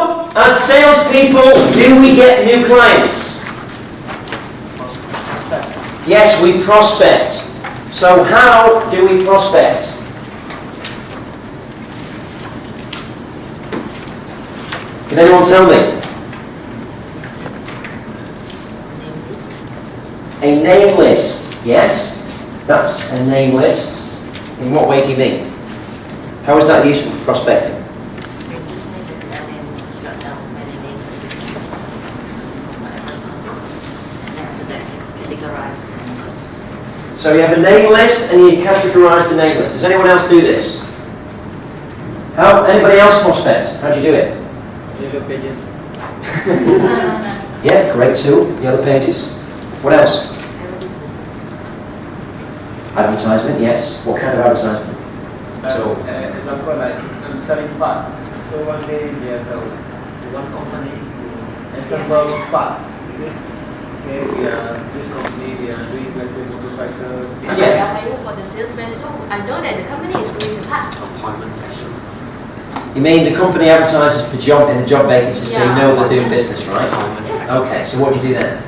How, as salespeople, do we get new clients? Yes, we prospect. So how do we prospect? Can anyone tell me? A name list. Yes, that's a name list. In what way do you mean? How is that useful for prospecting? So you have a name list and you categorize the name list. Does anyone else do this? How? Anybody else prospect? How do you do it? Yellow pages. Yeah, great tool. Yellow pages. What else? Advertisement, yes. What kind of advertisement? So, example, like I'm selling parts. So one day there's one company, assemble part. Is it? Okay, we are this company. We are doing let's say motorcycle. Yeah. I hired for the salesman, so I know that the company is doing the part. Appointment session. You mean the company advertises for job in the job vacancy, so you know they're doing business, right? Yes. Okay, so what do you do then?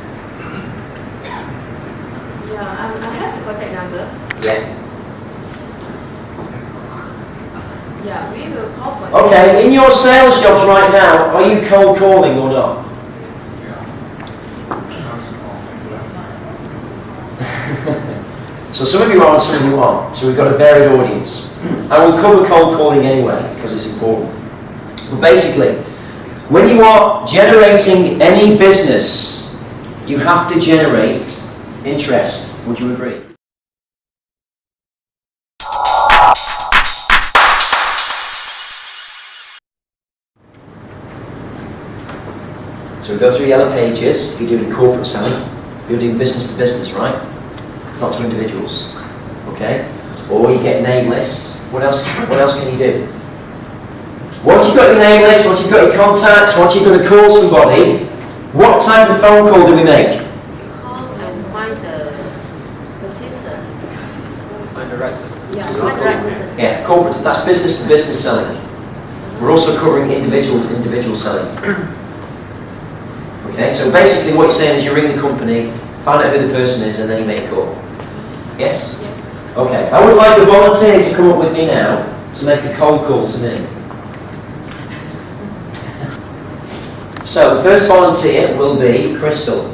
Yeah, I have the contact number. Yeah. Yeah, we will call for Okay, in your sales jobs right now, are you cold calling or not? So some of you are and some of you aren't. So we've got a varied audience. I will cover cold calling anyway, because it's important. But basically, when you are generating any business, you have to generate interest. Would you agree? So we go through yellow pages if you're doing corporate selling. You're doing business to business, right? Not to individuals. Okay? Or you get name lists. What else can you do? Once you've got your name list, once you've got your contacts, once you're going to call somebody, what type of phone call do we make? call and find the purchaser. Find the right person. Yeah, find the right person. Yeah, corporate. That's business to business selling. We're also covering individual to individual selling. Okay, so basically what you're saying is you ring the company, find out who the person is, and then you make a call. Yes? Yes. Okay, I would like a volunteer to come up with me now to make a cold call to me. So, the first volunteer will be Crystal.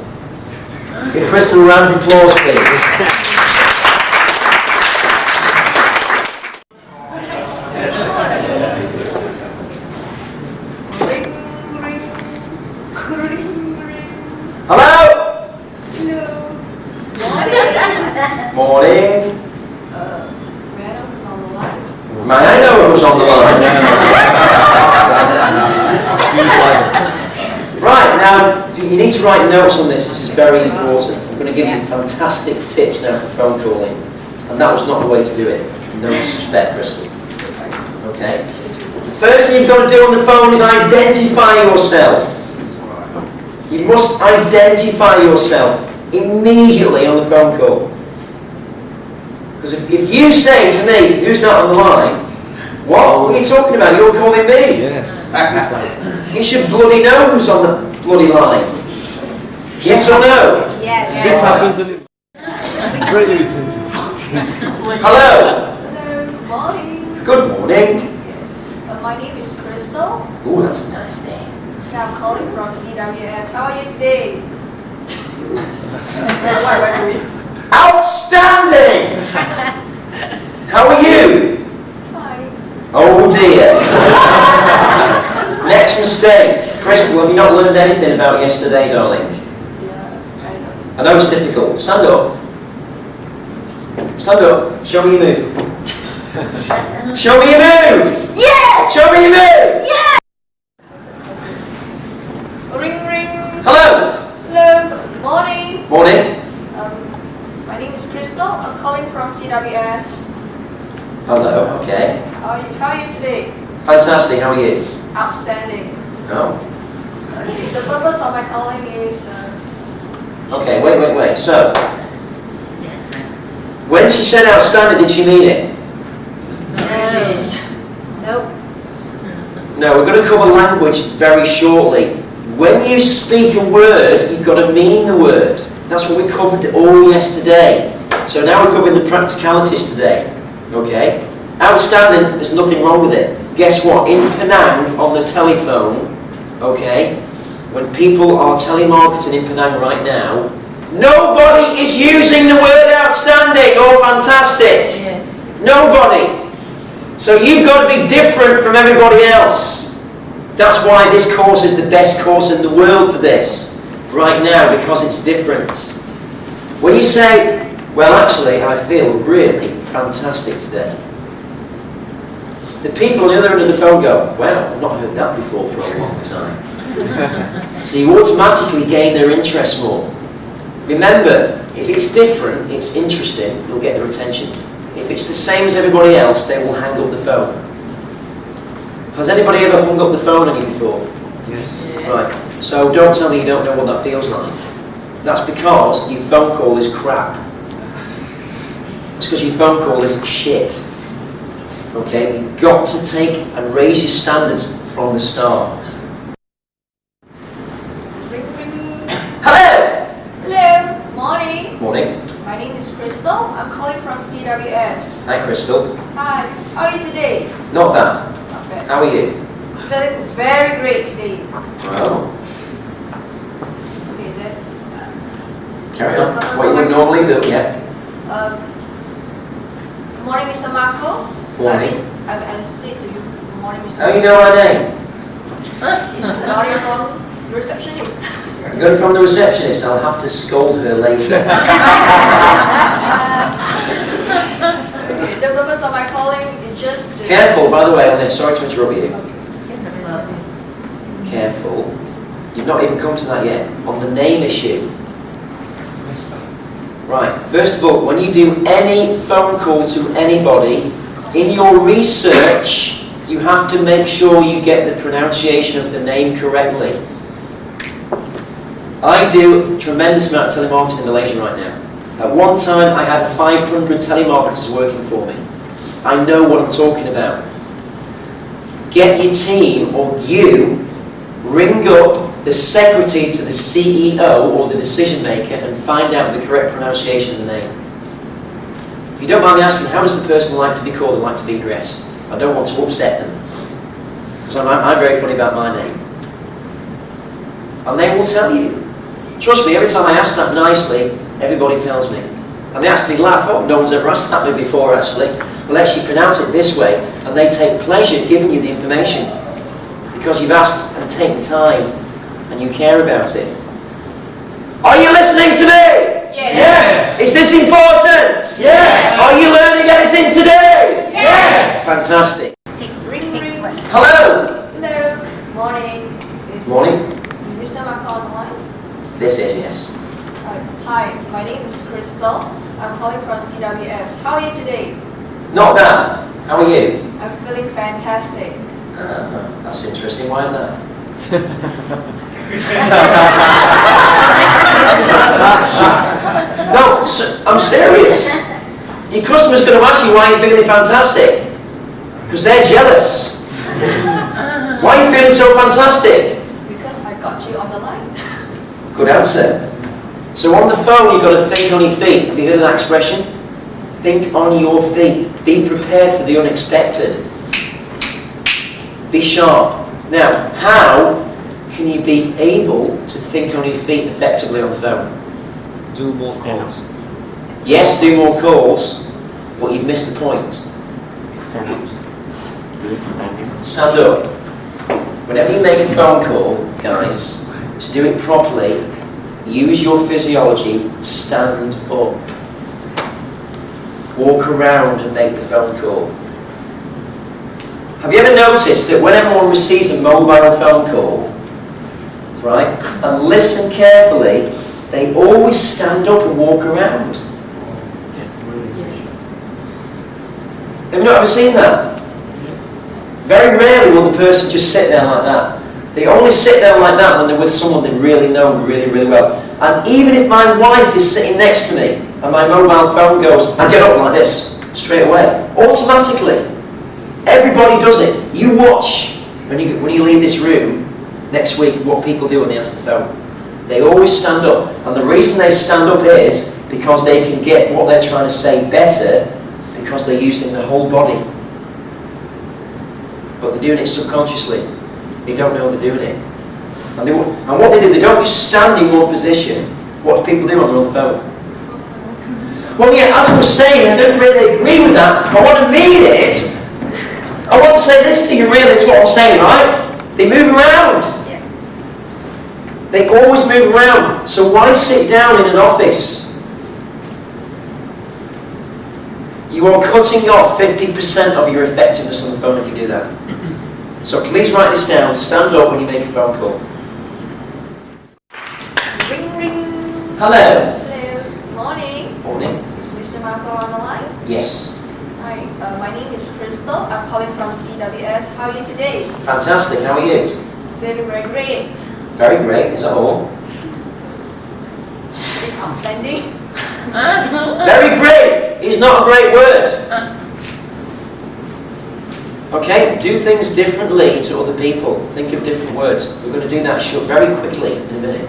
Give Crystal a round of applause, please. Hello? Morning. May I know who's on the line? May I know who's on the line? Right, now you need to write notes on this. This is very important. I'm going to give you fantastic tips now for phone calling. And that was not the way to do it. No disrespect, Crystal. Okay? The first thing you've got to do on the phone is identify yourself. You must identify yourself immediately on the phone call. Because if you say to me, who's not on the line, what are you talking about? You're calling me. Yes. You should bloody know who's on the bloody line. Yes or no? Yeah. This happens very irritating. Hello. Hello, morning. Good morning. Yes, my name is Crystal. Oh, that's a nice name. I'm calling from CWS. How are you today? Outstanding! How are you? Fine. Oh dear. Next mistake. Crystal, have you not learned anything about yesterday, darling? Yeah, I know it's difficult. Stand up. Stand up. Show me your move. Show me your move! Yes! Show me your move! Yes! Ring, ring. Hello! Hello, good morning. Morning. My name is Crystal. I'm calling from CWS. Hello, okay. How are you today? Fantastic, how are you? Outstanding. No. The purpose of my calling is... Okay, wait. So, when she said outstanding, did she mean it? Nope. No, we're going to cover language very shortly. When you speak a word, you've got to mean the word. That's what we covered all yesterday. So now we're covering the practicalities today. Okay? Outstanding, there's nothing wrong with it. Guess what? In Penang, on the telephone, okay, when people are telemarketing in Penang right now, nobody is using the word outstanding or fantastic. Yes. Nobody. So you've got to be different from everybody else. That's why this course is the best course in the world for this, right now, because it's different. When you say, well, actually, I feel really fantastic today, the people on the other end of the phone go, well, I've not heard that before for a long time. So you automatically gain their interest more. Remember, if it's different, it's interesting, you'll get their attention. If it's the same as everybody else, they will hang up the phone. Has anybody ever hung up the phone on you before? Yes. Right. So don't tell me you don't know what that feels like. That's because your phone call is crap. It's because your phone call is shit. Okay? You've got to take and raise your standards from the start. Ring, ring. Hello! Hello. Morning. Morning. My name is Crystal. I'm calling from CWS. Hi, Crystal. Hi. How are you today? Not bad. Not bad. How are you? Feeling very great today. Well, Okay, then. carry on. What you would normally do, yeah. Good morning, Mr. Marco. Morning. I say to you, good morning, Mr. How you know our name? Got it from the receptionist. You got it from the receptionist. I'll have to scold her later. Okay, the purpose of my calling is just to... Careful, by the way, on this. Sorry to interrupt you. Careful. You've not even come to that yet. On the name issue. Right. First of all, when you do any phone call to anybody, in your research, you have to make sure you get the pronunciation of the name correctly. I do a tremendous amount of telemarketing in Malaysia right now. At one time, I had 500 telemarketers working for me. I know what I'm talking about. Get your team, or you, ring up the secretary to the CEO or the decision maker and find out the correct pronunciation of the name. If you don't mind me asking, how does the person like to be called and like to be addressed? I don't want to upset them. Because I'm very funny about my name. And they will tell you. Trust me, every time I ask that nicely, everybody tells me. And they actually laugh. Oh, no one's ever asked that me before, actually. Well, actually pronounce it this way. And they take pleasure giving you the information. Because you've asked and taken time and you care about it. Are you listening to me? Yes. Is this important? Yes. Are you learning anything today? Yes. Fantastic. Ring, ring. Hello. Hello. Morning. Morning. Is Mr. Marco on the line? This is yes. Hi, my name is Crystal. I'm calling from CWS. How are you today? Not bad. How are you? I'm feeling fantastic. That's interesting. Why is that? No, I'm serious. Your customer's going to ask you why you're feeling fantastic. Because they're jealous. Why are you feeling so fantastic? Because I got you on the line. Good answer. So on the phone, you've got to think on your feet. Have you heard of that expression? Think on your feet. Be prepared for the unexpected. Be sharp. Now, how can you be able to think on your feet effectively on the phone? Do more calls. Yes, do more calls, but you've missed the point. Stand up. Do it standing. Stand up. Whenever you make a phone call, guys, to do it properly, use your physiology, stand up. Walk around and make the phone call. Have you ever noticed that when everyone receives a mobile phone call, right, and listen carefully, they always stand up and walk around? Yes. Have you not ever seen that? Very rarely will the person just sit there like that. They only sit there like that when they're with someone they really know really, really well. And even if my wife is sitting next to me and my mobile phone goes, I get up like this, straight away, automatically. Everybody does it. You watch when you leave this room next week, what people do when they answer the phone. They always stand up. And the reason they stand up is because they can get what they're trying to say better because they're using the whole body. But they're doing it subconsciously. They don't know they're doing it. And what they do, they don't just stand in one position. What do people do when they're on the phone? Well, yeah, as I was saying, I don't really agree with that. But what I mean is, I want to say this to you, really, it's what I'm saying, right? They move around. They always move around. So why sit down in an office? You are cutting off 50% of your effectiveness on the phone if you do that. So please write this down. Stand up when you make a phone call. Ring, ring. Hello. Hello. Morning. Morning. Is Mr. Marco on the line? Yes. Hi, my name is Crystal. I'm calling from CWS. How are you today? Fantastic. How are you? Very, very great. Very great. Is that all? It's outstanding. Very great is not a great word. Okay, do things differently to other people. Think of different words. We're going to do that very quickly in a minute.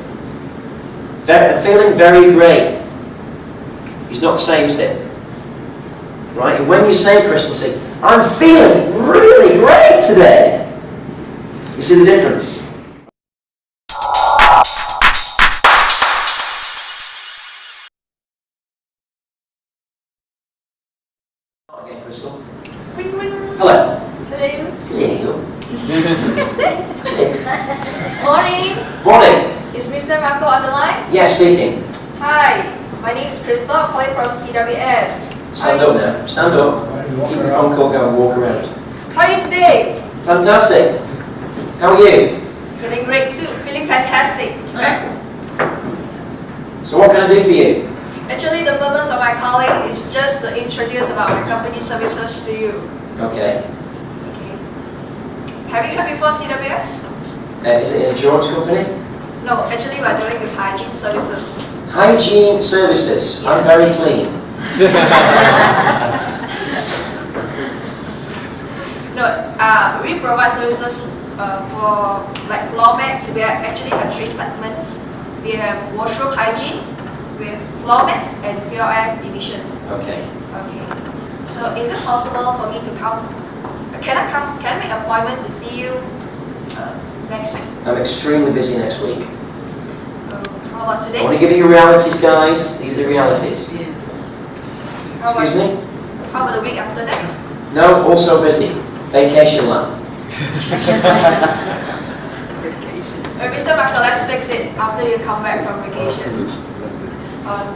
Feeling very great is not the same, is it? Right? And when you say, Crystal, say, I'm feeling really great today. You see the difference? Again, Crystal. Ring, ring. Hello. Hello. Hello. Morning. Morning. Is Mr. Marco on the line? Yes, speaking. Hi, my name is Crystal. I'm calling from CWS. Stand up now. Stand up. Keep the phone call going. Walk around. How are you today? Fantastic. How are you? Feeling great too. Feeling fantastic. So what can I do for you? Actually, the purpose of my calling is just to introduce about my company services to you. Okay. Okay. Have you heard before CWS? Is it an insurance company? No, actually we're dealing with hygiene services. Hygiene services. I'm very clean. No, we provide services for like floor mats. We actually have 3 segments. We have washroom hygiene, we have floor mats, and pure air division. Okay. Okay. So is it possible for me to come? Can I come? Can I make an appointment to see you next week? I'm extremely busy next week. How about I today? want to give you realities, guys. These are realities. How about, Excuse me? How about the week after next? No, also busy. Vacation land. Mr. Marco, let's fix it after you come back from vacation on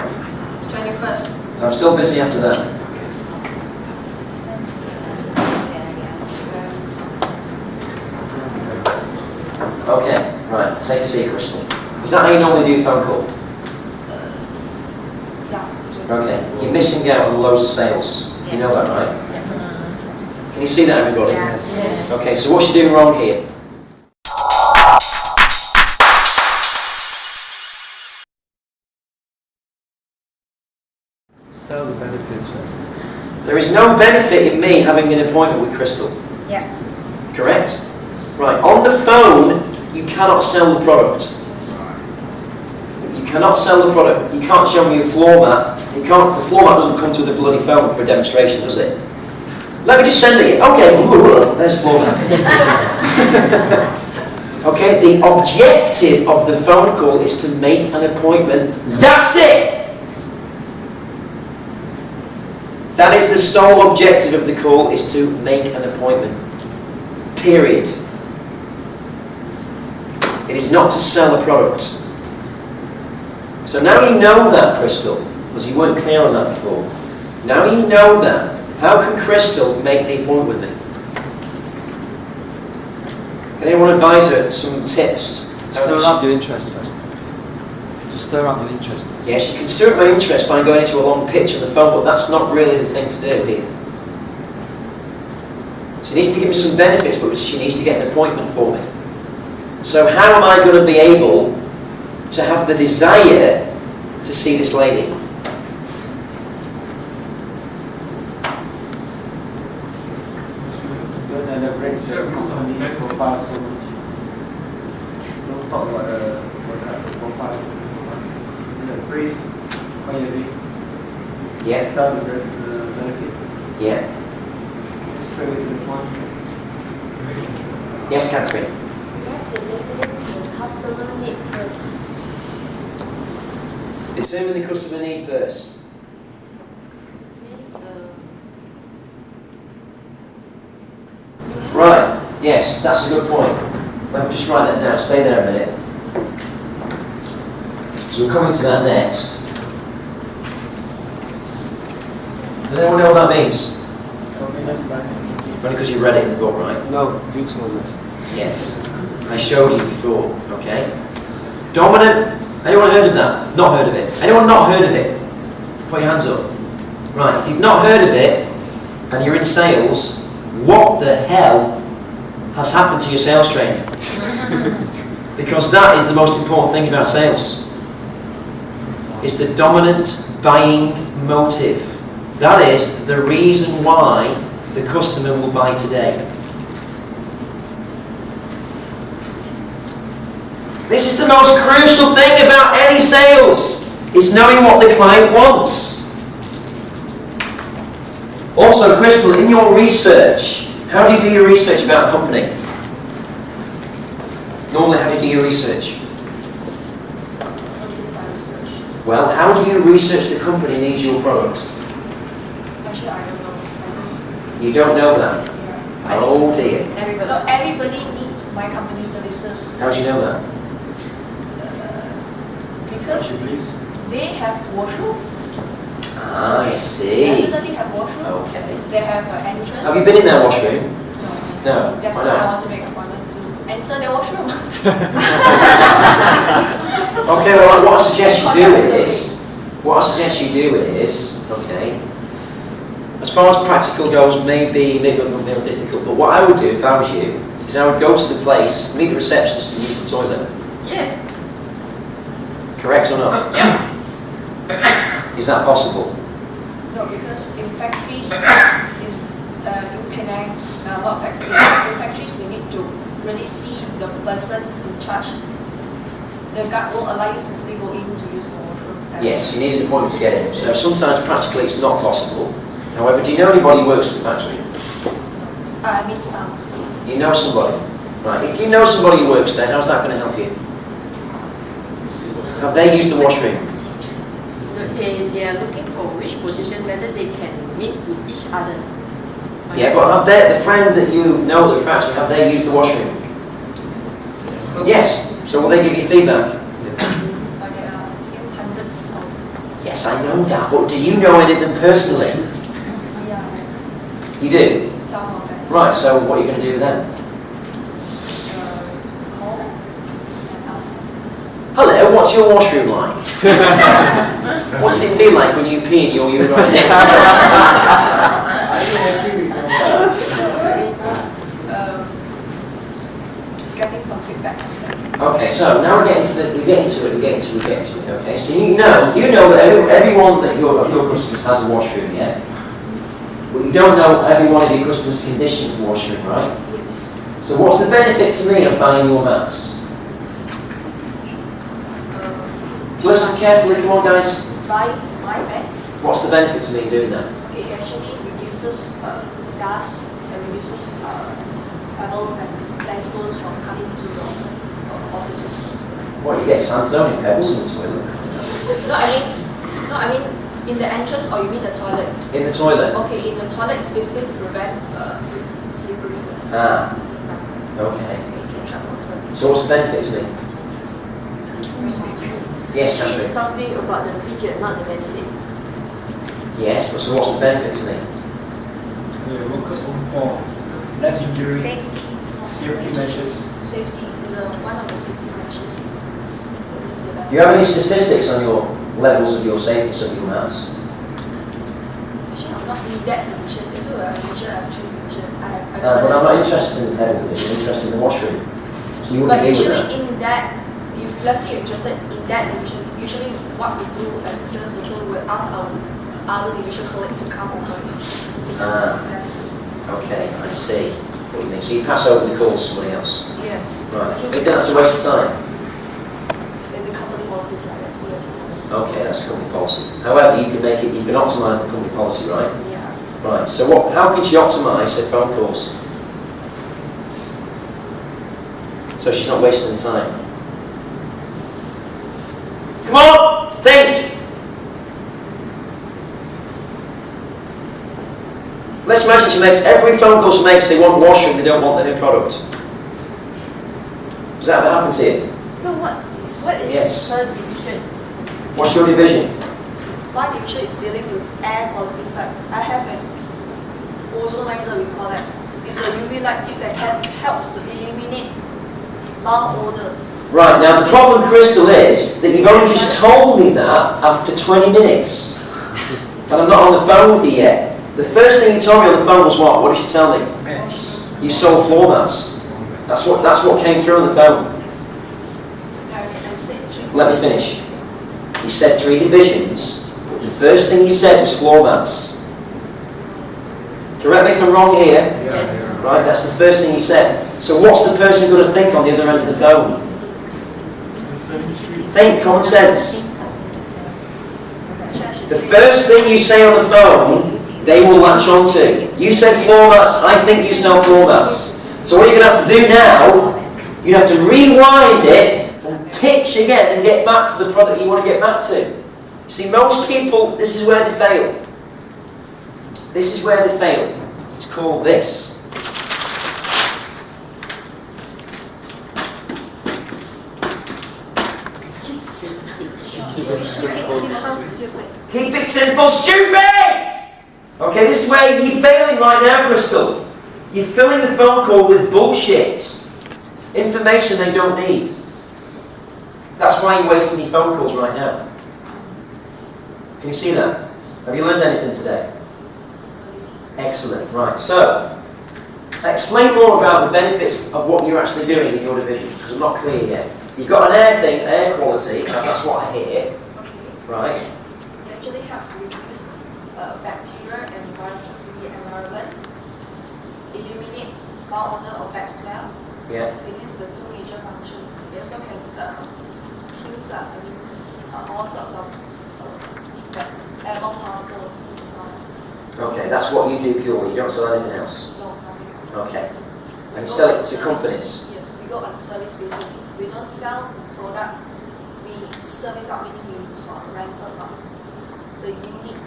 21st. I'm still busy after that. Okay, right. Take a seat, Crystal. Is that how you normally do a phone call? Yeah. Okay. You're missing out on loads of sales. You know that, right? Can you see that, everybody? Yes. Okay, so what's you doing wrong here? Sell the benefits first. There is no benefit in me having an appointment with Crystal. Yeah. Correct? Right. On the phone, you cannot sell the product. You cannot sell the product. You can't show me a floor mat. You can't. The floor mat doesn't come through the bloody phone for a demonstration, does it? Let me just send it. Okay. There's floor mat. Okay. The objective of the phone call is to make an appointment. That's it. That is the sole objective of the call, is to make an appointment. Period. It is not to sell a product. So now you know that, Crystal, because you weren't clear on that before. Now you know that. How can Crystal make the appointment with me? Can anyone advise her some tips? Stir up your interest first. To stir up your interest. Yes, you can stir up my interest by going into a long pitch on the phone, but that's not really the thing to do here. She needs to give me some benefits, but she needs to get an appointment for me. So how am I going to be able to have the desire to see this lady? Go to the read the company profile so much. Don't talk about the profile too much. Just brief, what you doing. Yes. Start with the benefit. Yeah. Just straight to the point. Yes, Catherine. You have to determine the customer need first. Determine the customer need first. Right. Yes, that's a good point. Let me just write that down. Stay there a minute. So we're coming to that next. Does anyone know what that means? Only because you read it in the book, right? No, usefulness. Yes. I showed you before, okay? Dominant. Anyone heard of that? Not heard of it. Anyone not heard of it? Put your hands up. Right, if you've not heard of it and you're in sales, what the hell has happened to your sales training? Because that is the most important thing about sales. It's the dominant buying motive. That is the reason why the customer will buy today. This is the most crucial thing about any sales, is knowing what the client wants. Also, Crystal, in your research, how do you do your research about a company? Normally, how do you do your research? Well, how do you research the company needs your product? Actually, I don't know. You don't know that? Oh dear. Everybody needs my company services How do you know that? because they have washroom. I see. Definitely have washroom. Okay. They have an entrance. Have you been in their washroom? No. That's Why why I not? want to make an appointment to enter their washroom. Okay, well, what I suggest you do is, okay, as far as practical goes, maybe a little difficult, but what I would do if I was you, is I would go to the place, meet the receptionist and use the toilet. Yes. Correct or not? Yeah. Is that possible? No, because in factories, in Penang, a lot of factories, in factories you need to really see the person in charge. The guard will allow you simply go in to use the washroom. Yes, you need an appointment to get in. So sometimes practically it's not possible. However, do you know anybody who works for the factory? I mean some. You know somebody? Right, if you know somebody who works there, how's that going to help you? Have they used the washroom? They are looking for which position, whether they can meet with each other. Yeah, but have they, the friend that you know at the factory, have they used the washroom? Yes. So will they give you feedback? There are hundreds of. Yes, I know that, but do you know any of them personally? Yeah, You do? some of them. Right, so what are you going to do with them? Call them and ask them. Hello, what's your washroom like? What does it feel like when you pee in your urine? Getting some feedback. Okay, so now we get into it. Okay, so you know that everyone that of your customers has a washroom, yeah. But you don't know every one of your customers' condition for washroom, right? Yes. So what's the benefit to me of buying your mats? Listen carefully, come on, guys. Buy my bags. What's the benefit to me doing that? It actually reduces dust and reduces pebbles and sandstones from coming to your offices. What, you get sandstone pebbles in the toilet? No, I mean in the entrance, or you mean the toilet? In the toilet? Okay, in the toilet it's basically to prevent slippery. Ah. Okay. So what's the benefit to me? Yes, She is Sandra. talking about the feature, not the benefit. Yes, but so what's the benefit to me? The workers home for less injury, Safety. safety measures. Safety is one of the safety measures. Do you have any statistics on your levels of your safety of your mats? Actually, I'm not in that division. It's a division, actually division. But I'm not interested in the pebble division, I'm interested in the washroom. So you wouldn't But deal with usually that? in that, if let's say you're interested in that division, usually what we do as a salesperson, we'll ask our other division colleague to come over. Ah. That's Okay, I see. what you mean. So you pass over the call to somebody else. Yes. Right. You think that's a waste of time? In the company policies like that, so Okay, that's company policy. However, you can make it, you can optimise the company policy, right? yeah. Right. So what? How can she optimise her phone calls? So she's not wasting the time. Come on, think. Let's imagine she makes every phone call she makes. They want washroom. They don't want the her product. Does that ever happen to you? So what is Yes. her division? What's your division? My division is dealing with air quality side. I have an ozonizer, we call that. It's a UV light tube that helps to eliminate foul odor. Right, now the problem, Crystal, is that you've only just told me that after 20 minutes. And I'm not on the phone with you yet. The first thing you told me on the phone was what? What did you tell me? You sold floor mats. That's what came through on the phone. Let me finish. You said 3 divisions, but the first thing you said was floor mats. Correct me if I'm wrong here. Yes. Right, that's the first thing you said. So what's the person going to think on the other end of the phone? Think, common sense. The first thing you say on the phone, they will latch on to. You said floor mats, I think you sell floor mats. So what you're going to have to do now, you have to rewind it and pitch again and get back to the product you want to get back to. See, most people, this is where they fail. This is where they fail. It's called this. Keep it simple, stupid! Okay, this is where you're failing right now, Crystal. You're filling the phone call with bullshit. Information they don't need. That's why you're wasting your phone calls right now. Can you see that? Have you learned anything today? Excellent, right. So, explain more about the benefits of what you're actually doing in your division, because I'm not clear yet. You've got an air thing, air quality, and that's what I hear. Right? It actually helps to reduce bacteria and viruses in the environment, eliminate foul odor or bad smell. Yeah. It is the 2 major functions. It also can kill all sorts of airborne particles. Okay, that's what you do purely. You don't sell anything else. No, nothing else. Okay. And you We sell go it on to service. companies. Yes, we go on service basis. We don't sell product. We service out, meaning we sort of rental out the unit.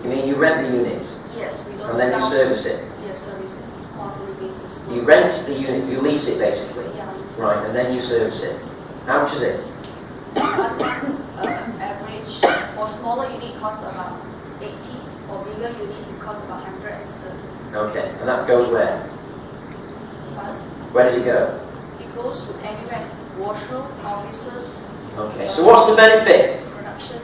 You mean you rent the unit, Yes, we don't and then you sell. service it. Yes, services quarterly basis. You rent the unit, you lease it basically. Yeah, lease. Right, and then you service it. How much is it? Average for smaller unit costs about 80. For bigger unit it costs about 130. Okay, and that goes where? But Where does it go? it goes to anywhere. Washroom, offices, Okay, so what's the benefit? production.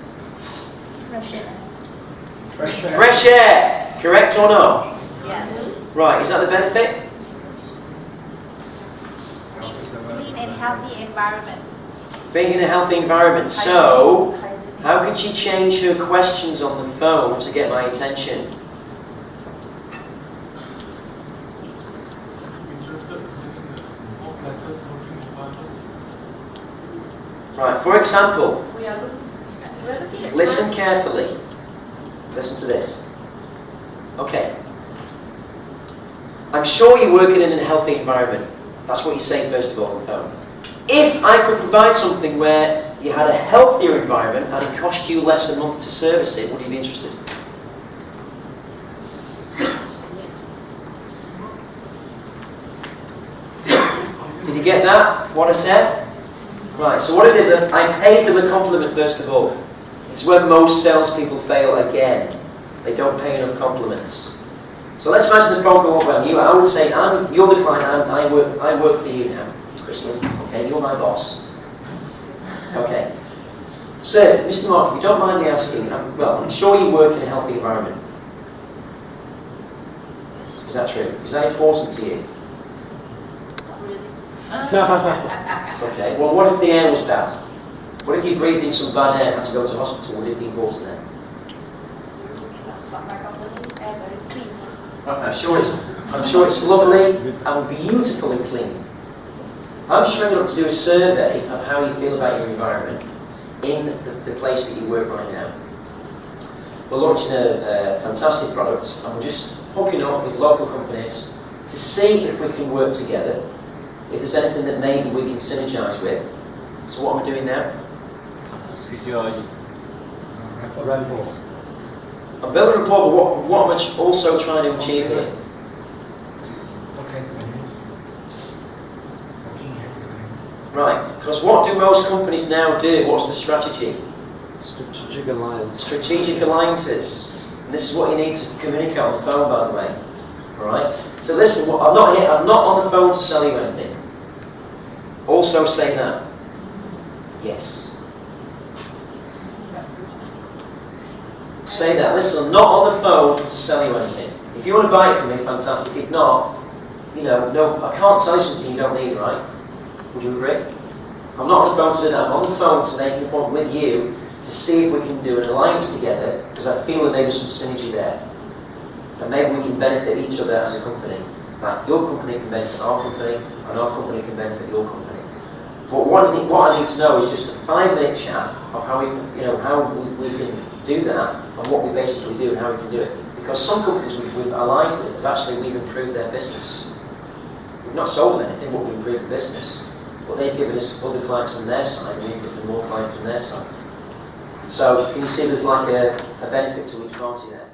Fresh air, correct or not? Yeah. Right, is that the benefit? Clean and healthy environment. Being in a healthy environment. So, how could she change her questions on the phone to get my attention? Right, for example, We are looking at listen carefully. Listen to this. Okay. I'm sure you're working in a healthy environment. That's what you say first of all on the phone. If I could provide something where you had a healthier environment and it cost you less a month to service it, would you be interested? Did you get that? What I said? Right, so what it is, I paid them a compliment first of all. It's where most salespeople fail again. They don't pay enough compliments. So let's imagine the phone call went well. I would say, you're the client, I work for you now, Crystal. Okay, you're my boss. Okay. Sir, Mr. Mark, if you don't mind me asking, I'm sure you work in a healthy environment. Is that true? Is that important to you? Not really. Okay, well what if the air was bad? What if you breathed in some bad air and had to go to hospital? Would it be important then? But my company air very clean. Sure it is. I'm sure it's lovely and beautiful and clean. I'm showing up to do a survey of how you feel about your environment in the place that you work right now. We're launching a fantastic product and we're just hooking up with local companies to see if we can work together, if there's anything that maybe we can synergise with. So what am I doing now? Rapport. I'm building rapport, but what am I also trying to achieve here? Okay. Right, because what do most companies now do? What's the strategy? Strategic alliance. Strategic alliances. And this is what you need to communicate on the phone, by the way. Alright? So listen, I'm not here, I'm not on the phone to sell you anything. Also say that. Yes. Say that. Listen, I'm not on the phone to sell you anything. If you want to buy it from me, fantastic. If not, no, I can't sell you something you don't need, right? Would you agree? I'm not on the phone to do that. I'm on the phone to make an appointment with you to see if we can do an alliance together, because I feel that maybe some synergy there. And maybe we can benefit each other as a company. Like your company can benefit our company, and our company can benefit your company. But what I need to know is just a 5-minute chat of how we can, how we can do that, and what we basically do and how we can do it. Because some companies we've aligned with, we've improved their business. We've not sold them anything, but we've improved the business. But they've given us other clients from their side, and we've given them more clients from their side. So can you see there's like a benefit to each party there?